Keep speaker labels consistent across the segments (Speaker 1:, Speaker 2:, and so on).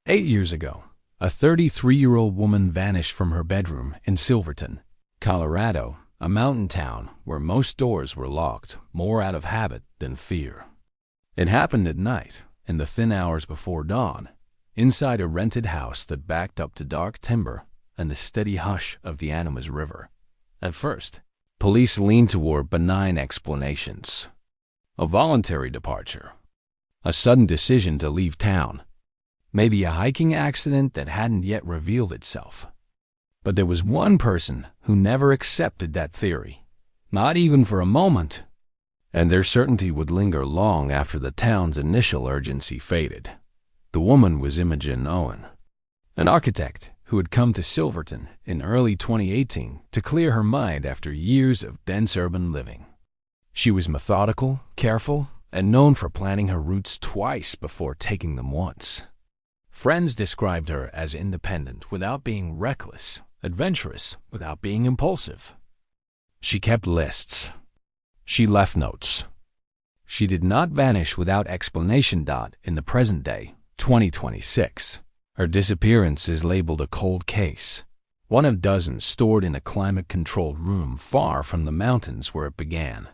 Speaker 1: 8 years ago, a 33-year-old woman vanished from her bedroom in Silverton, Colorado, a mountain town where most doors were locked more out of habit than fear. It happened at night, in the thin hours before dawn, inside a rented house that backed up to dark timber and the steady hush of the Animas River. At first, police leaned toward benign explanations. A voluntary departure, a sudden decision to leave town, maybe a hiking accident that hadn't yet revealed itself. But there was one person who never accepted that theory, not even for a moment, and their certainty would linger long after the town's initial urgency faded. The woman was Imogen Owen, an architect who had come to Silverton in early 2018 to clear her mind after years of dense urban living. She was methodical, careful, and known for planning her routes twice before taking them once. Friends described her as independent without being reckless, adventurous without being impulsive. She kept lists. She left notes. She did not vanish without explanation. In the present day, 2026, her disappearance is labeled a cold case, one of dozens stored in a climate-controlled room far from the mountains where it began.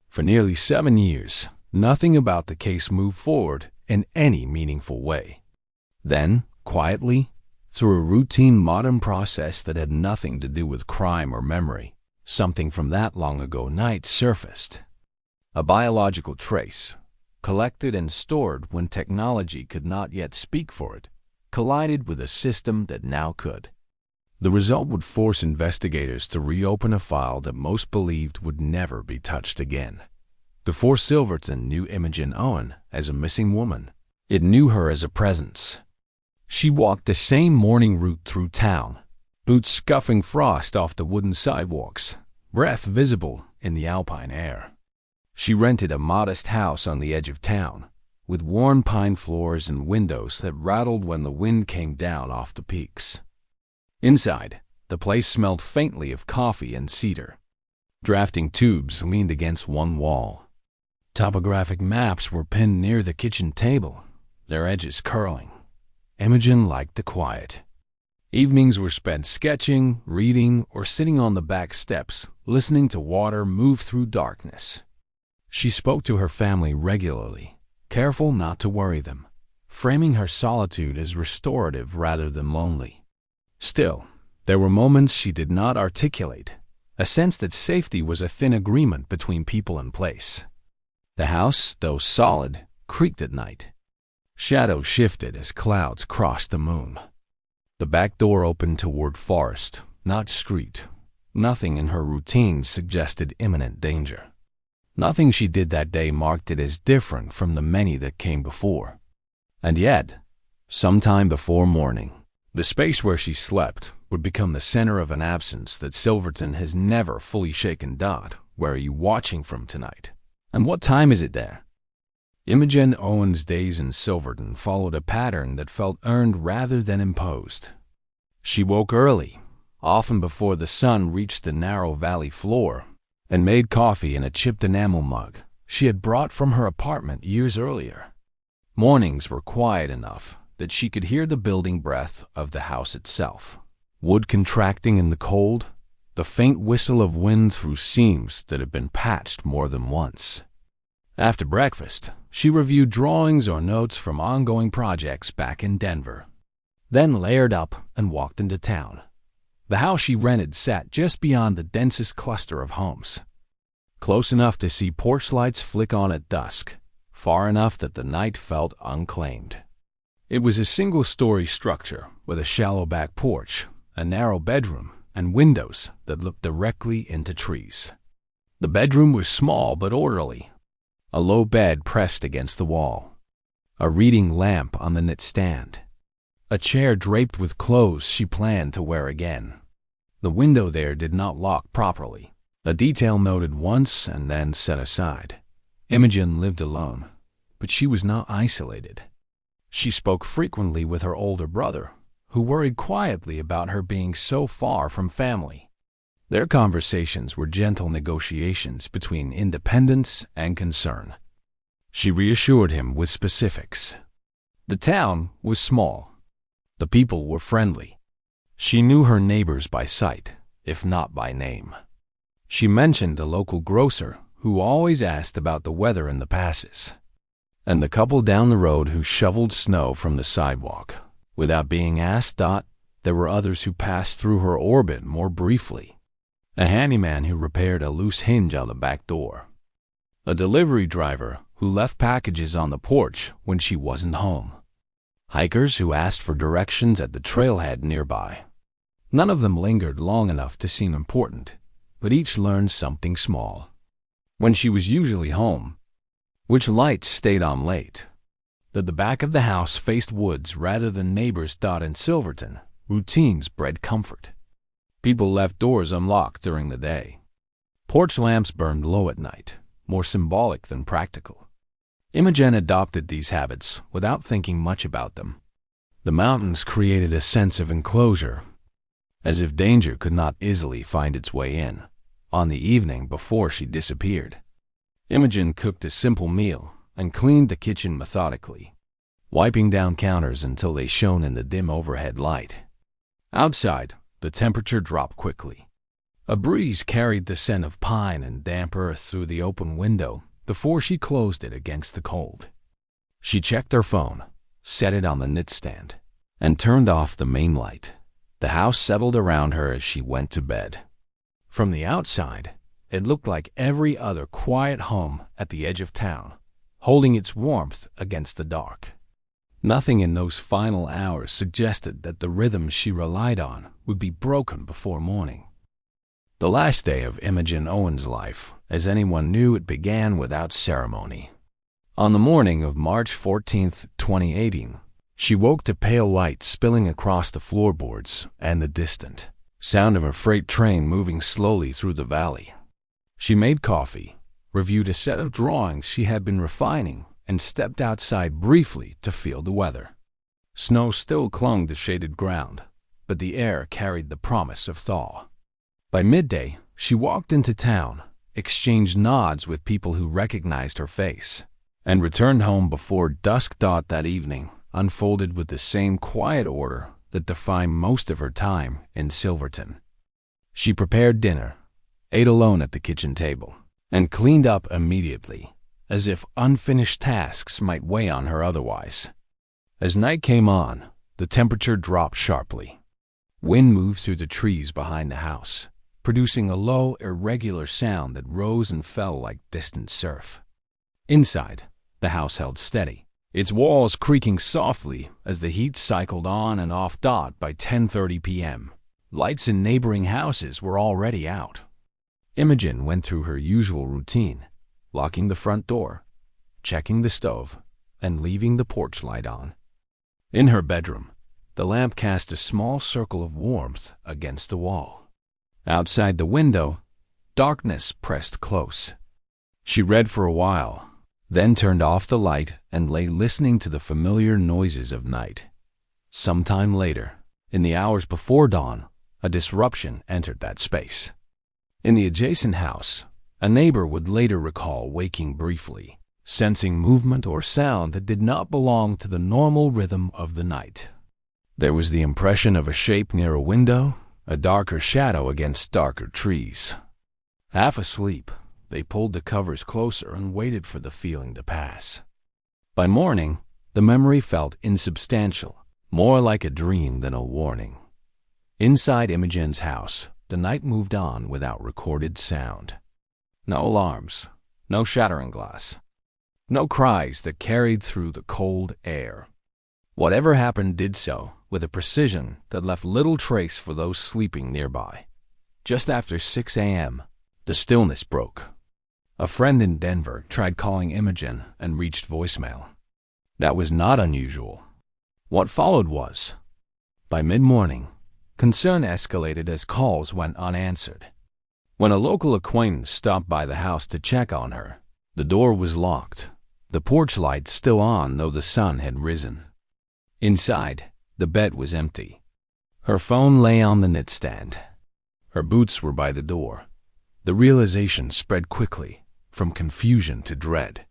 Speaker 1: For nearly 7 years, nothing about the case moved forward in any meaningful way. Then, quietly, through a routine modern process that had nothing to do with crime or memory, something from that long-ago night surfaced. A biological trace, collected and stored when technology could not yet speak for it, collided with a system that now could. The result would force investigators to reopen a file that most believed would never be touched again. Before Silverton knew Imogen Owen as a missing woman, it knew her as a presence. She walked the same morning route through town, boots scuffing frost off the wooden sidewalks, breath visible in the alpine air. She rented a modest house on the edge of town, with worn pine floors and windows that rattled when the wind came down off the peaks. Inside, the place smelled faintly of coffee and cedar. Drafting tubes leaned against one wall. Topographic maps were pinned near the kitchen table, their edges curling. Imogen liked the quiet. Evenings were spent sketching, reading, or sitting on the back steps, listening to water move through darkness. She spoke to her family regularly, careful not to worry them, framing her solitude as restorative rather than lonely. Still, there were moments she did not articulate, a sense that safety was a thin agreement between people and place. The house, though solid, creaked at night. Shadows shifted as clouds crossed the moon. The back door opened toward forest, not street. Nothing in her routine suggested imminent danger. Nothing she did that day marked it as different from the many that came before. And yet, sometime before morning, the space where she slept would become the center of an absence that Silverton has never fully shaken. Where are you watching from tonight? And what time is it there? Imogen Owen's days in Silverton followed a pattern that felt earned rather than imposed. She woke early, often before the sun reached the narrow valley floor, and made coffee in a chipped enamel mug she had brought from her apartment years earlier. Mornings were quiet enough that she could hear the building breath of the house itself, wood contracting in the cold, the faint whistle of wind through seams that had been patched more than once. After breakfast, she reviewed drawings or notes from ongoing projects back in Denver, then layered up and walked into town. The house she rented sat just beyond the densest cluster of homes, close enough to see porch lights flick on at dusk, far enough that the night felt unclaimed. It was a single-story structure with a shallow back porch, a narrow bedroom, and windows that looked directly into trees. The bedroom was small but orderly. A low bed pressed against the wall, a reading lamp on the knit stand, a chair draped with clothes she planned to wear again. The window there did not lock properly, a detail noted once and then set aside. Imogen lived alone, but she was not isolated. She spoke frequently with her older brother, who worried quietly about her being so far from family. Their conversations were gentle negotiations between independence and concern. She reassured him with specifics. The town was small, The people were friendly. She knew her neighbors by sight, if not by name. She mentioned a local grocer who always asked about the weather in the passes, and the couple down the road who shoveled snow from the sidewalk. Without being asked, there were others who passed through her orbit more briefly. A handyman who repaired a loose hinge on the back door. A delivery driver who left packages on the porch when she wasn't home. Hikers who asked for directions at the trailhead nearby. None of them lingered long enough to seem important, but each learned something small. When she was usually home, which lights stayed on late, that the back of the house faced woods rather than neighbors thought in Silverton, routines bred comfort. People left doors unlocked during the day. Porch lamps burned low at night, more symbolic than practical. Imogen adopted these habits without thinking much about them. The mountains created a sense of enclosure, as if danger could not easily find its way in. On the evening before she disappeared, Imogen cooked a simple meal and cleaned the kitchen methodically, wiping down counters until they shone in the dim overhead light. Outside, the temperature dropped quickly. A breeze carried the scent of pine and damp earth through the open window before she closed it against the cold. She checked her phone, set it on the nightstand, and turned off the main light. The house settled around her as she went to bed. From the outside, it looked like every other quiet home at the edge of town, holding its warmth against the dark. Nothing in those final hours suggested that the rhythm she relied on would be broken before morning. The last day of Imogen Owen's life, as anyone knew, it began without ceremony. On the morning of March 14, 2018, she woke to pale light spilling across the floorboards and the distant sound of a freight train moving slowly through the valley. She made coffee, reviewed a set of drawings she had been refining, and stepped outside briefly to feel the weather. Snow still clung to shaded ground, but the air carried the promise of thaw. By midday, she walked into town, exchanged nods with people who recognized her face, and returned home before dusk. That evening unfolded with the same quiet order that defined most of her time in Silverton. She prepared dinner, ate alone at the kitchen table, and cleaned up immediately, as if unfinished tasks might weigh on her otherwise. As night came on, the temperature dropped sharply. Wind moved through the trees behind the house, producing a low, irregular sound that rose and fell like distant surf. Inside, the house held steady, its walls creaking softly as the heat cycled on and off. By 10:30 p.m., lights in neighboring houses were already out. Imogen went through her usual routine, locking the front door, checking the stove, and leaving the porch light on. In her bedroom, the lamp cast a small circle of warmth against the wall. Outside the window, darkness pressed close. She read for a while, then turned off the light and lay listening to the familiar noises of night. Sometime later, in the hours before dawn, a disruption entered that space. In the adjacent house, a neighbor would later recall waking briefly, sensing movement or sound that did not belong to the normal rhythm of the night. There was the impression of a shape near a window, a darker shadow against darker trees. Half asleep, they pulled the covers closer and waited for the feeling to pass. By morning, the memory felt insubstantial, more like a dream than a warning. Inside Imogen's house, the night moved on without recorded sound. No alarms, no shattering glass, no cries that carried through the cold air. Whatever happened did so with a precision that left little trace for those sleeping nearby. Just after 6 a.m., the stillness broke. A friend in Denver tried calling Imogen and reached voicemail. That was not unusual. What followed was, by mid-morning, concern escalated as calls went unanswered. When a local acquaintance stopped by the house to check on her, the door was locked, the porch light still on though the sun had risen. Inside, the bed was empty. Her phone lay on the nightstand. Her boots were by the door. The realization spread quickly, from confusion to dread.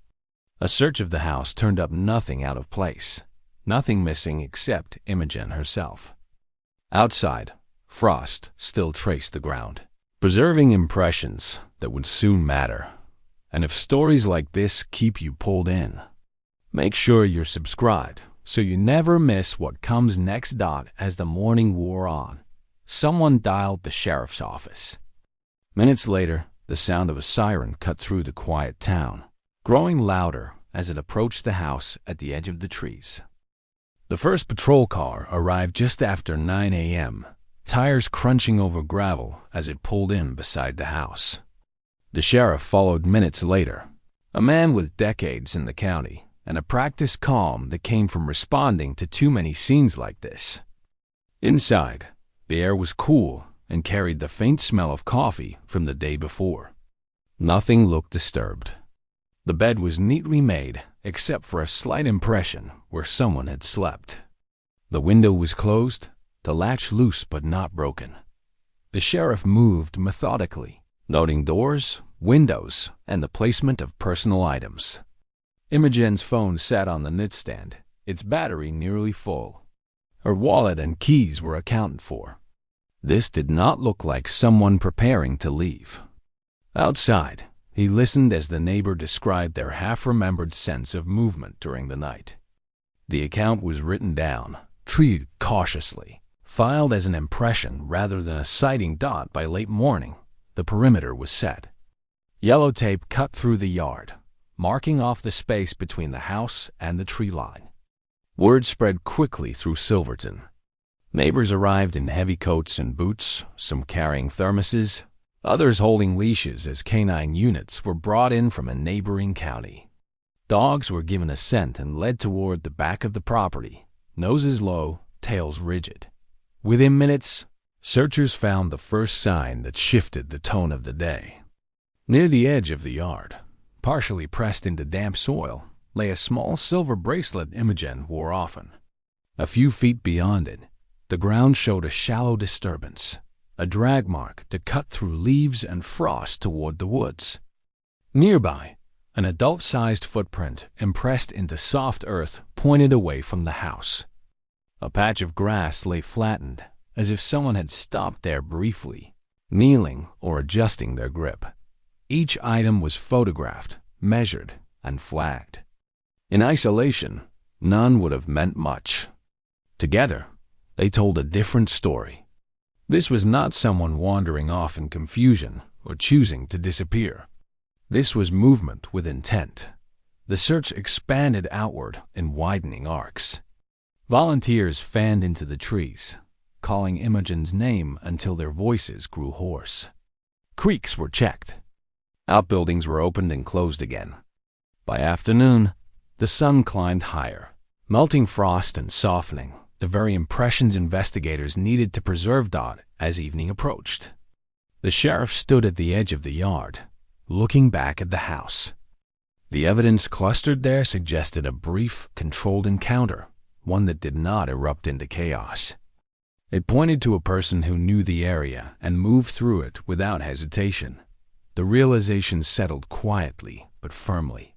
Speaker 1: A search of the house turned up nothing out of place. nothing missing except Imogen herself. Outside, frost still traced the ground, preserving impressions that would soon matter. And if stories like this keep you pulled in, make sure you're subscribed so you never miss what comes next. As the morning wore on, someone dialed the sheriff's office. Minutes later, the sound of a siren cut through the quiet town, growing louder as it approached the house at the edge of the trees. The first patrol car arrived just after 9 a.m., tires crunching over gravel as it pulled in beside the house. The sheriff followed minutes later, a man with decades in the county and a practiced calm that came from responding to too many scenes like this. Inside, the air was cool and carried the faint smell of coffee from the day before. Nothing looked disturbed. The bed was neatly made, except for a slight impression where someone had slept. The window was closed, the latch loose but not broken. The sheriff moved methodically, noting doors, windows, and the placement of personal items. Imogen's phone sat on the nightstand, its battery nearly full. Her wallet and keys were accounted for. This did not look like someone preparing to leave. Outside, he listened as the neighbor described their half-remembered sense of movement during the night. The account was written down, treated cautiously, filed as an impression rather than a sighting. By late morning, the perimeter was set. Yellow tape cut through the yard, marking off the space between the house and the tree line. Word spread quickly through Silverton. Neighbors arrived in heavy coats and boots, some carrying thermoses, others holding leashes as canine units were brought in from a neighboring county. Dogs were given a scent and led toward the back of the property, noses low, tails rigid. Within minutes, searchers found the first sign that shifted the tone of the day. Near the edge of the yard, partially pressed into damp soil, lay a small silver bracelet Imogen wore often. A few feet beyond it, the ground showed a shallow disturbance, a drag mark to cut through leaves and frost toward the woods. Nearby, an adult-sized footprint impressed into soft earth pointed away from the house. A patch of grass lay flattened, as if someone had stopped there briefly, kneeling or adjusting their grip. Each item was photographed, measured, and flagged. In isolation, none would have meant much. Together, they told a different story. This was not someone wandering off in confusion or choosing to disappear. This was movement with intent. The search expanded outward in widening arcs. Volunteers fanned into the trees, calling Imogen's name until their voices grew hoarse. Creeks were checked. Outbuildings were opened and closed again. By afternoon, the sun climbed higher, melting frost and softening the very impressions investigators needed to preserve. As evening approached, the sheriff stood at the edge of the yard, looking back at the house. The evidence clustered there suggested a brief, controlled encounter, one that did not erupt into chaos. It pointed to a person who knew the area and moved through it without hesitation. The realization settled quietly but firmly.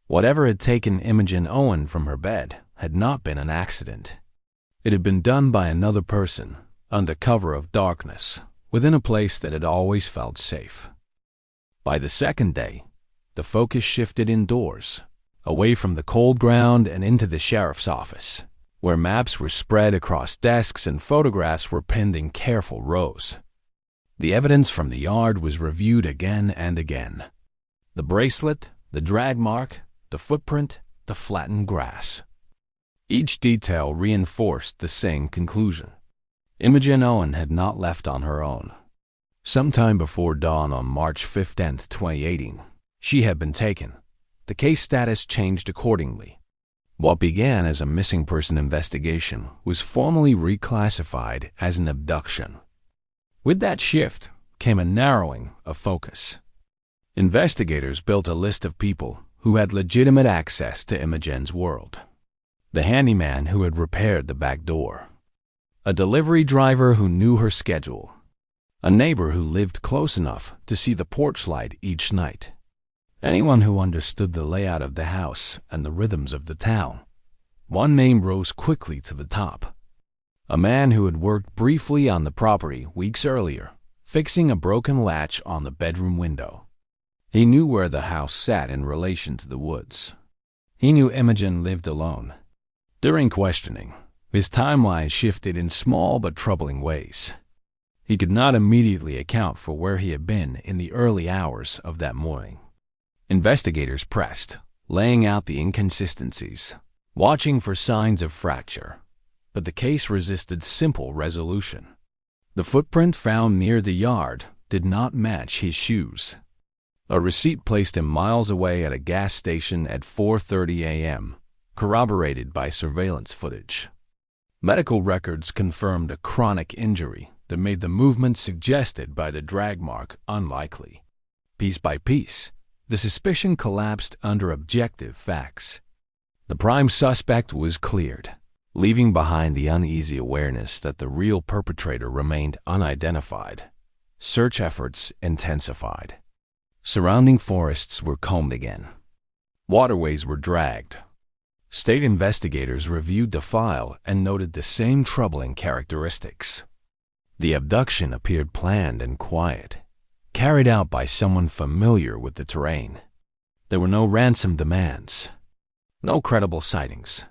Speaker 1: Whatever had taken Imogen Owen from her bed had not been an accident. It had been done by another person, under cover of darkness, within a place that had always felt safe. By the second day, the focus shifted indoors, away from the cold ground and into the sheriff's office, where maps were spread across desks and photographs were pinned in careful rows. The evidence from the yard was reviewed again and again. The bracelet, the drag mark, the footprint, the flattened grass. Each detail reinforced the same conclusion. Imogen Owen had not left on her own. Sometime before dawn on March 15, 2018, she had been taken. The case status changed accordingly. What began as a missing person investigation was formally reclassified as an abduction. With that shift came a narrowing of focus. Investigators built a list of people who had legitimate access to Imogen's world. The handyman who had repaired the back door. A delivery driver who knew her schedule. A neighbor who lived close enough to see the porch light each night. Anyone who understood the layout of the house and the rhythms of the town. One name rose quickly to the top. A man who had worked briefly on the property weeks earlier, fixing a broken latch on the bedroom window. He knew where the house sat in relation to the woods. He knew Imogen lived alone. During questioning, his timeline shifted in small but troubling ways. He could not immediately account for where he had been in the early hours of that morning. Investigators pressed, laying out the inconsistencies, watching for signs of fracture, but the case resisted simple resolution. The footprint found near the yard did not match his shoes. A receipt placed him miles away at a gas station at 4:30 a.m., corroborated by surveillance footage. Medical records confirmed a chronic injury that made the movement suggested by the drag mark unlikely. Piece by piece, the suspicion collapsed under objective facts. The prime suspect was cleared, leaving behind the uneasy awareness that the real perpetrator remained unidentified. Search efforts intensified. Surrounding forests were combed again. Waterways were dragged. State investigators reviewed the file and noted the same troubling characteristics. The abduction appeared planned and quiet, carried out by someone familiar with the terrain. There were no ransom demands, no credible sightings,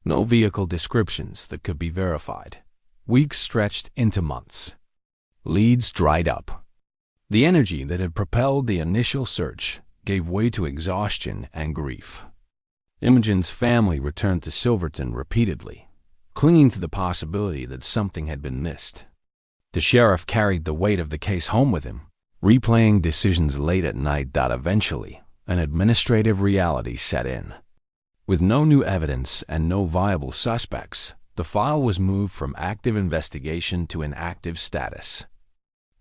Speaker 1: no vehicle descriptions that could be verified. Weeks stretched into months. Leads dried up. The energy that had propelled the initial search gave way to exhaustion and grief. Imogen's family returned to Silverton repeatedly, clinging to the possibility that something had been missed. The sheriff carried the weight of the case home with him, replaying decisions late at night. Eventually, an administrative reality set in. With no new evidence and no viable suspects, the file was moved from active investigation to inactive status.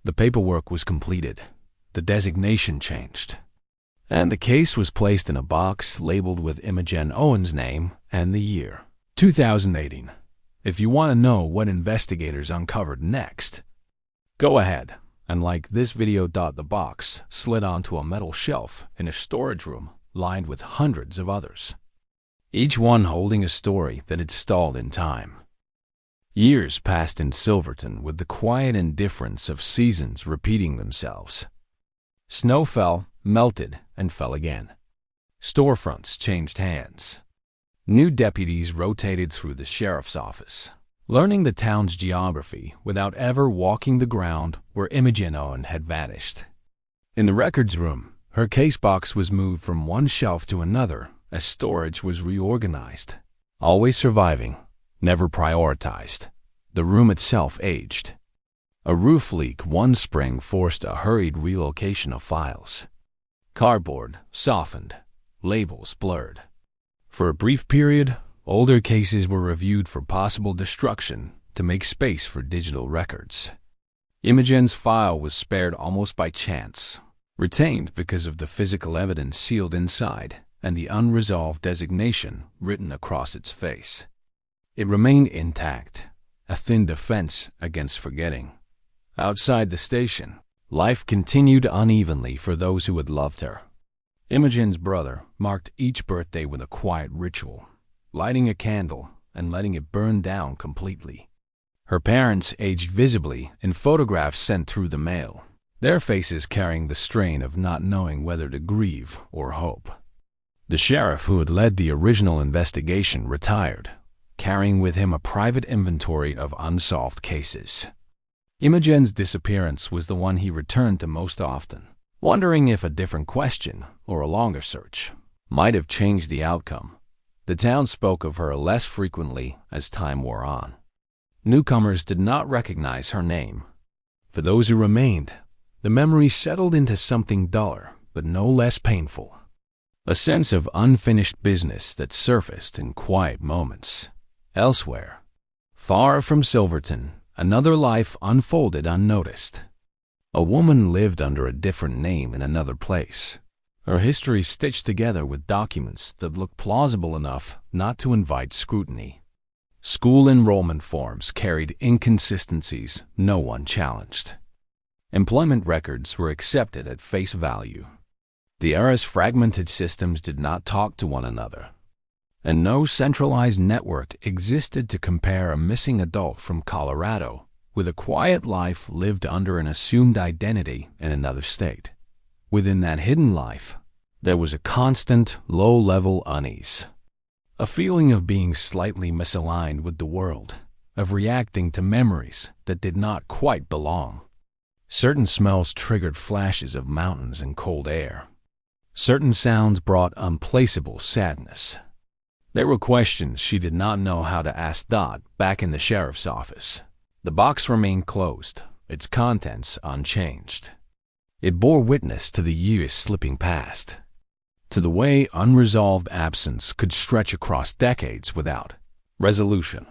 Speaker 1: The paperwork was completed, the designation changed, and the case was placed in a box labeled with Imogen Owen's name and the year, 2018. If you want to know what investigators uncovered next, go ahead and like this video. The box slid onto a metal shelf in a storage room lined with hundreds of others, each one holding a story that had stalled in time. Years passed in Silverton with the quiet indifference of seasons repeating themselves. Snow fell, melted, and fell again. Storefronts changed hands. New deputies rotated through the sheriff's office, learning the town's geography without ever walking the ground where Imogen Owen had vanished. In the records room, her case box was moved from one shelf to another as storage was reorganized. Always surviving, never prioritized, the room itself aged. A roof leak one spring forced a hurried relocation of files. Cardboard softened, labels blurred. For a brief period, older cases were reviewed for possible destruction to make space for digital records. Imogen's file was spared almost by chance, retained because of the physical evidence sealed inside and the unresolved designation written across its face. It remained intact, a thin defense against forgetting. Outside the station, life continued unevenly for those who had loved her. Imogen's brother marked each birthday with a quiet ritual, lighting a candle and letting it burn down completely. Her parents aged visibly in photographs sent through the mail, their faces carrying the strain of not knowing whether to grieve or hope. The sheriff who had led the original investigation retired, carrying with him a private inventory of unsolved cases. Imogen's disappearance was the one he returned to most often, wondering if a different question or a longer search might have changed the outcome. The town spoke of her less frequently as time wore on. Newcomers did not recognize her name. For those who remained, the memory settled into something duller but no less painful. A sense of unfinished business that surfaced in quiet moments. Elsewhere, far from Silverton, another life unfolded unnoticed. A woman lived under a different name in another place, her history stitched together with documents that looked plausible enough not to invite scrutiny. School enrollment forms carried inconsistencies no one challenged. Employment records were accepted at face value. The era's fragmented systems did not talk to one another. and no centralized network existed to compare a missing adult from Colorado with a quiet life lived under an assumed identity in another state. Within that hidden life, there was a constant, low-level unease, a feeling of being slightly misaligned with the world, of reacting to memories that did not quite belong. Certain smells triggered flashes of mountains and cold air. Certain sounds brought unplaceable sadness. There were questions she did not know how to ask Dot back in the sheriff's office. The box remained closed, its contents unchanged. It bore witness to the years slipping past, to the way unresolved absence could stretch across decades without resolution.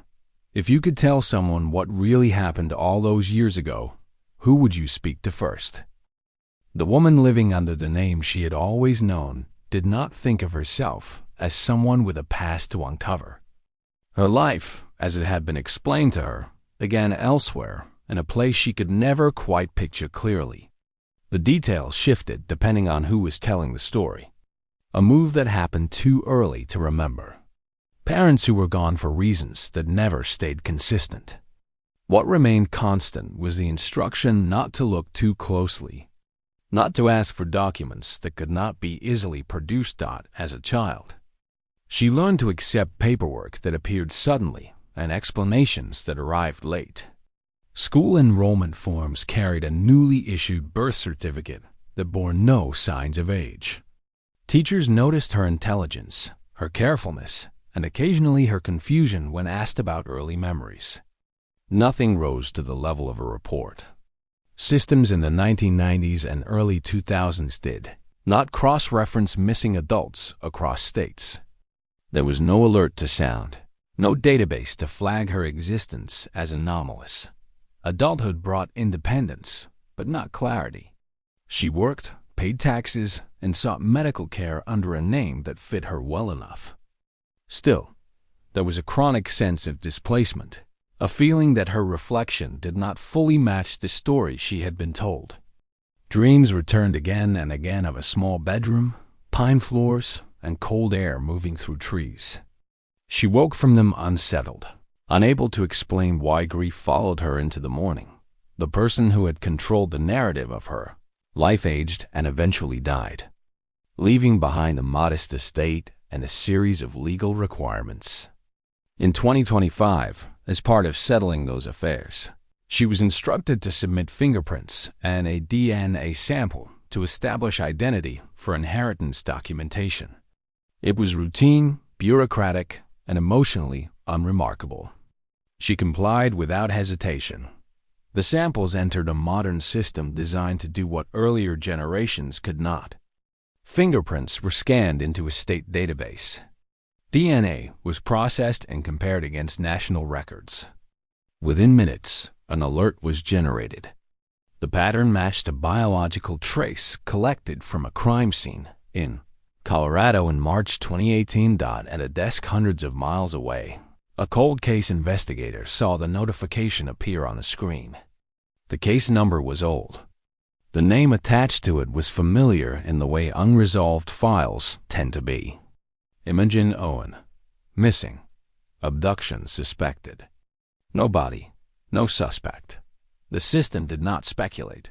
Speaker 1: If you could tell someone what really happened all those years ago, who would you speak to first? The woman living under the name she had always known did not think of herself as someone with a past to uncover. Her life, as it had been explained to her, began elsewhere, in a place she could never quite picture clearly. The details shifted depending on who was telling the story, a move that happened too early to remember. Parents who were gone for reasons that never stayed consistent. What remained constant was the instruction not to look too closely, not to ask for documents that could not be easily produced. As a child, she learned to accept paperwork that appeared suddenly and explanations that arrived late. School enrollment forms carried a newly issued birth certificate that bore no signs of age. Teachers noticed her intelligence, her carefulness, and occasionally her confusion when asked about early memories. Nothing rose to the level of a report. Systems in the 1990s and early 2000s did not cross-reference missing adults across states. There was no alert to sound, no database to flag her existence as anomalous. Adulthood brought independence, but not clarity. She worked, paid taxes, and sought medical care under a name that fit her well enough. Still, there was a chronic sense of displacement, a feeling that her reflection did not fully match the story she had been told. Dreams returned again and again of a small bedroom, pine floors, and cold air moving through trees. She woke from them unsettled, unable to explain why grief followed her into the morning. The person who had controlled the narrative of her life aged and eventually died, leaving behind a modest estate and a series of legal requirements. In 2025, as part of settling those affairs, she was instructed to submit fingerprints and a DNA sample to establish identity for inheritance documentation. It was routine, bureaucratic, and emotionally unremarkable. She complied without hesitation. The samples entered a modern system designed to do what earlier generations could not. Fingerprints were scanned into a state database. DNA was processed and compared against national records. Within minutes, an alert was generated. The pattern matched a biological trace collected from a crime scene in Colorado in March 2018. At a desk hundreds of miles away, a cold case investigator saw the notification appear on the screen. The case number was old. The name attached to it was familiar in the way unresolved files tend to be. Imogen Owen. Missing. Abduction suspected. No body. No suspect. The system did not speculate.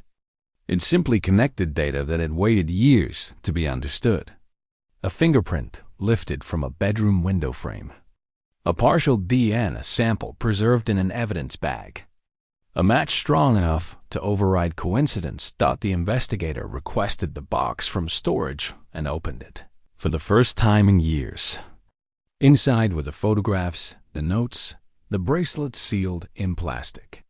Speaker 1: It simply connected data that had waited years to be understood. A fingerprint lifted from a bedroom window frame. A partial DNA sample preserved in an evidence bag. A match strong enough to override coincidence. The investigator requested the box from storage and opened it. For the first time in years. Inside were the photographs, the notes, the bracelet sealed in plastic.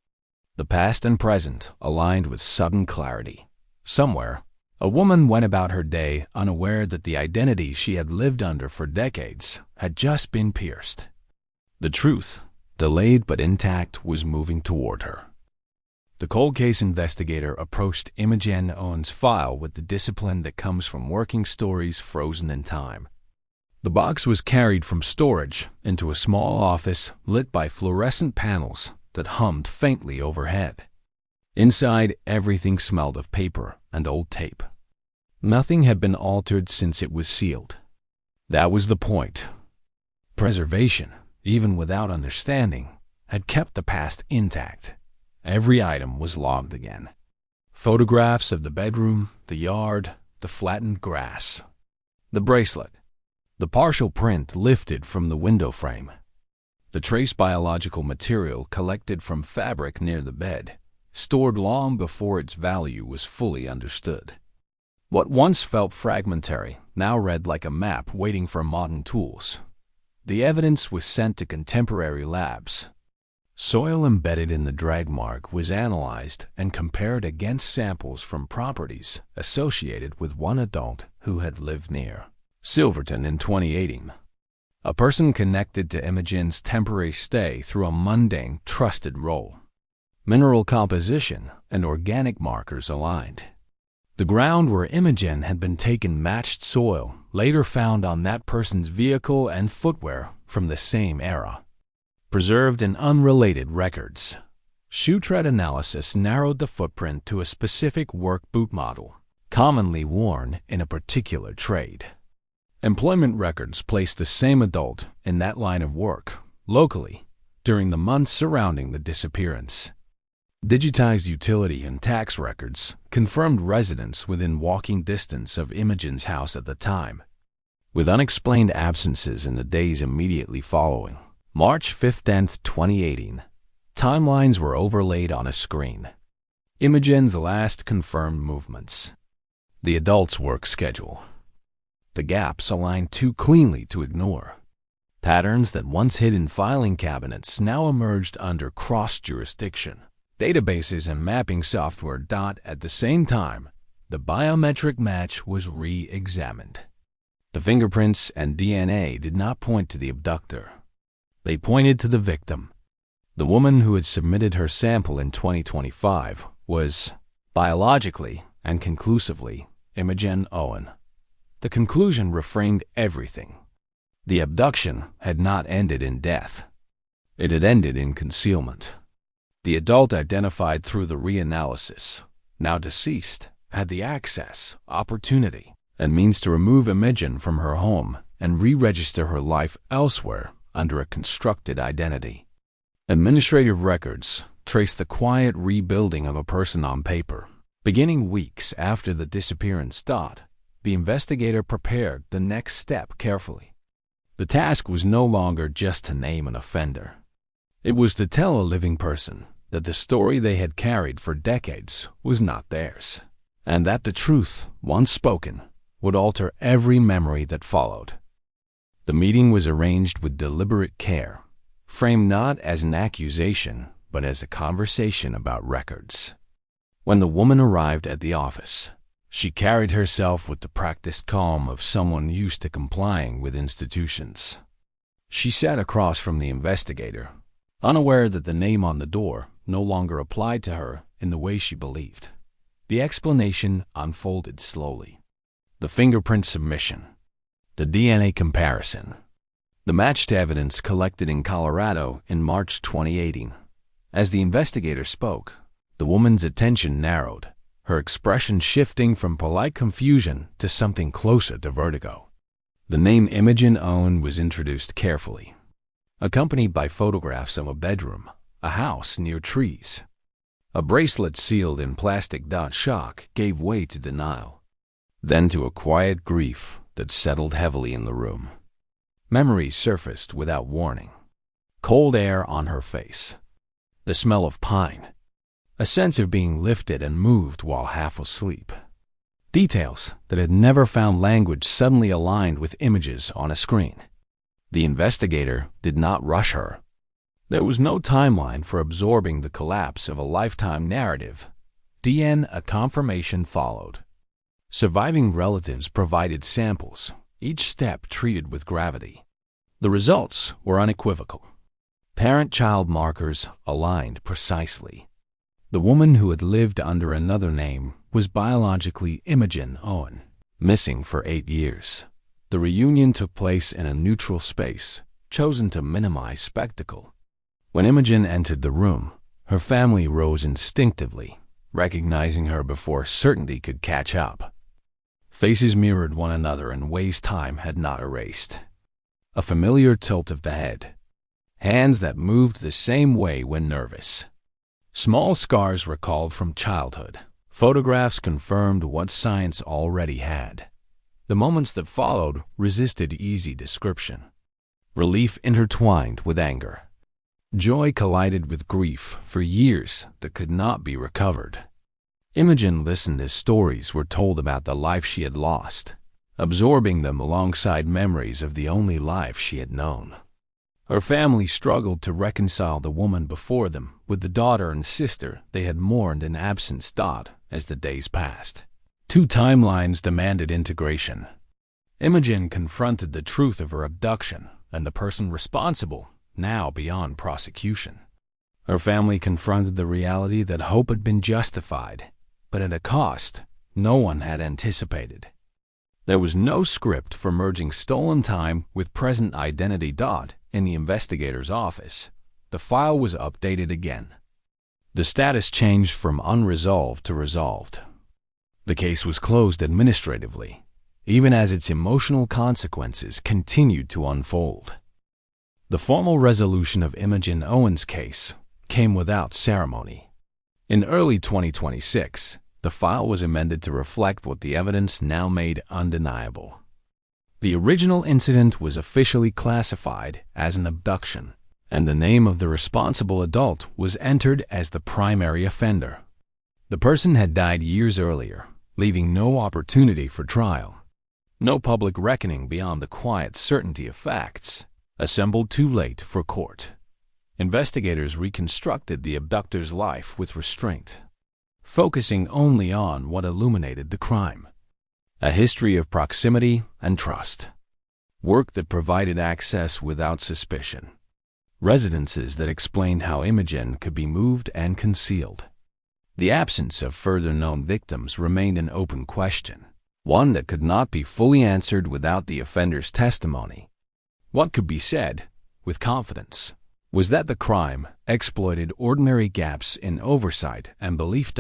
Speaker 1: The past and present aligned with sudden clarity. Somewhere, a woman went about her day unaware that the identity she had lived under for decades had just been pierced. The truth, delayed but intact, was moving toward her. The cold case investigator approached Imogen Owen's file with the discipline that comes from working stories frozen in time. The box was carried from storage into a small office lit by fluorescent panels that hummed faintly overhead. Inside, everything smelled of paper and old tape. Nothing had been altered since it was sealed. That was the point. Preservation, even without understanding, had kept the past intact. Every item was logged again. Photographs of the bedroom, the yard, the flattened grass. The bracelet. The partial print lifted from the window frame. The trace biological material collected from fabric near the bed, stored long before its value was fully understood. What once felt fragmentary now read like a map waiting for modern tools. The evidence was sent to contemporary labs. Soil embedded in the drag mark was analyzed and compared against samples from properties associated with one adult who had lived near Silverton in 2018. A person connected to Imogen's temporary stay through a mundane, trusted role. Mineral composition and organic markers aligned. The ground where Imogen had been taken matched soil later found on that person's vehicle and footwear from the same era. Preserved in unrelated records. Shoe tread analysis narrowed the footprint to a specific work boot model, commonly worn in a particular trade. Employment records placed the same adult in that line of work, locally, during the months surrounding the disappearance. Digitized utility and tax records confirmed residence within walking distance of Imogen's house at the time, with unexplained absences in the days immediately following. March 15, 2018. Timelines were overlaid on a screen. Imogen's last confirmed movements. The adult's work schedule. The gaps aligned too cleanly to ignore. Patterns that once hid in filing cabinets now emerged under cross-jurisdiction. Databases and mapping software dot at the same time. The biometric match was re-examined. The fingerprints and DNA did not point to the abductor. They pointed to the victim. The woman who had submitted her sample in 2025 was, biologically and conclusively, Imogen Owen. The conclusion reframed everything. The abduction had not ended in death. It had ended in concealment. The adult identified through the reanalysis, now deceased, had the access, opportunity, and means to remove Imogen from her home and re-register her life elsewhere under a constructed identity. Administrative records trace the quiet rebuilding of a person on paper. Beginning weeks after the disappearance, the investigator prepared the next step carefully. The task was no longer just to name an offender. It was to tell a living person that the story they had carried for decades was not theirs, and that the truth, once spoken, would alter every memory that followed. The meeting was arranged with deliberate care, framed not as an accusation, but as a conversation about records. When the woman arrived at the office, she carried herself with the practiced calm of someone used to complying with institutions. She sat across from the investigator, unaware that the name on the door no longer applied to her in the way she believed. The explanation unfolded slowly. The fingerprint submission. The DNA comparison. The matched evidence collected in Colorado in March 2018. As the investigator spoke, the woman's attention narrowed, her expression shifting from polite confusion to something closer to vertigo. The name Imogen Owen was introduced carefully, accompanied by photographs of a bedroom, a house near trees. A bracelet sealed in plastic. Shock gave way to denial, then to a quiet grief that settled heavily in the room. Memories surfaced without warning. Cold air on her face. The smell of pine. A sense of being lifted and moved while half asleep. Details that had never found language suddenly aligned with images on a screen. The investigator did not rush her. There was no timeline for absorbing the collapse of a lifetime narrative. A confirmation followed. Surviving relatives provided samples, each step treated with gravity. The results were unequivocal. Parent-child markers aligned precisely. The woman who had lived under another name was biologically Imogen Owen, missing for 8 years. The reunion took place in a neutral space, chosen to minimize spectacle. When Imogen entered the room, her family rose instinctively, recognizing her before certainty could catch up. Faces mirrored one another in ways time had not erased. a familiar tilt of the head, hands that moved the same way when nervous. Small scars recalled from childhood. Photographs confirmed what science already had. The moments that followed resisted easy description. Relief intertwined with anger. Joy collided with grief for years that could not be recovered. Imogen listened as stories were told about the life she had lost, absorbing them alongside memories of the only life she had known. Her family struggled to reconcile the woman before them with the daughter and sister they had mourned in absence. As the days passed, two timelines demanded integration. Imogen confronted the truth of her abduction and the person responsible, now beyond prosecution. Her family confronted the reality that hope had been justified, but at a cost no one had anticipated. There was no script for merging stolen time with present identity. In the investigator's office, the file was updated again. The status changed from unresolved to resolved. The case was closed administratively, even as its emotional consequences continued to unfold. The formal resolution of Imogen Owen's case came without ceremony. In early 2026, the file was amended to reflect what the evidence now made undeniable. The original incident was officially classified as an abduction, and the name of the responsible adult was entered as the primary offender. The person had died years earlier, leaving no opportunity for trial. No public reckoning beyond the quiet certainty of facts, assembled too late for court. Investigators reconstructed the abductor's life with restraint, focusing only on what illuminated the crime. A history of proximity and trust. Work that provided access without suspicion. Residences that explained how Imogen could be moved and concealed. The absence of further known victims remained an open question, one that could not be fully answered without the offender's testimony. What could be said, with confidence, was that the crime exploited ordinary gaps in oversight and belief.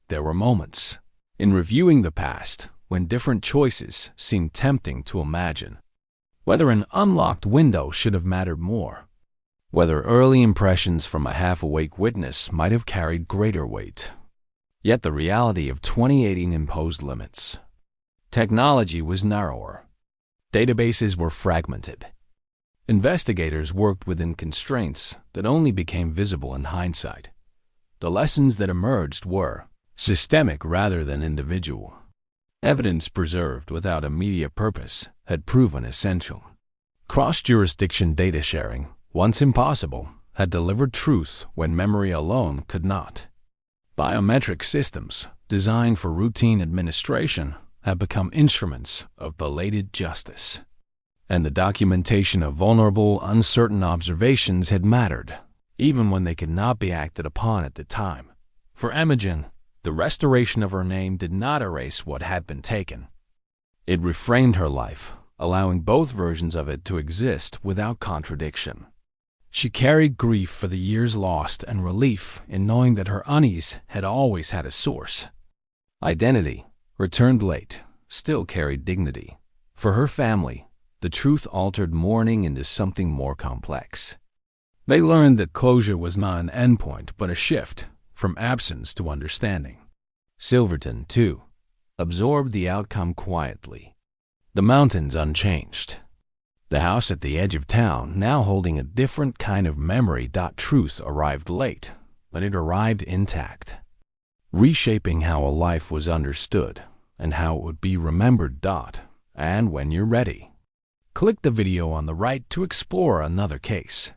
Speaker 1: There were moments, in reviewing the past, when different choices seemed tempting to imagine. Whether an unlocked window should have mattered more. Whether early impressions from a half-awake witness might have carried greater weight. Yet the reality of 2018 imposed limits. Technology was narrower. Databases were fragmented. Investigators worked within constraints that only became visible in hindsight. The lessons that emerged were systemic rather than individual. Evidence preserved without immediate purpose had proven essential. Cross-jurisdiction data sharing, once impossible, had delivered truth when memory alone could not. Biometric systems, designed for routine administration, had become instruments of belated justice. And the documentation of vulnerable, uncertain observations had mattered, even when they could not be acted upon at the time. For Imogen, the restoration of her name did not erase what had been taken. It reframed her life, allowing both versions of it to exist without contradiction. She carried grief for the years lost and relief in knowing that her unease had always had a source. Identity, returned late, still carried dignity. For her family, the truth altered mourning into something more complex. They learned that closure was not an endpoint but a shift from absence to understanding. Silverton, too, absorbed the outcome quietly. The mountains unchanged. The house at the edge of town now holding a different kind of memory. Truth arrived late, but it arrived intact, reshaping how a life was understood and how it would be remembered. And when you're ready, click the video on the right to explore another case.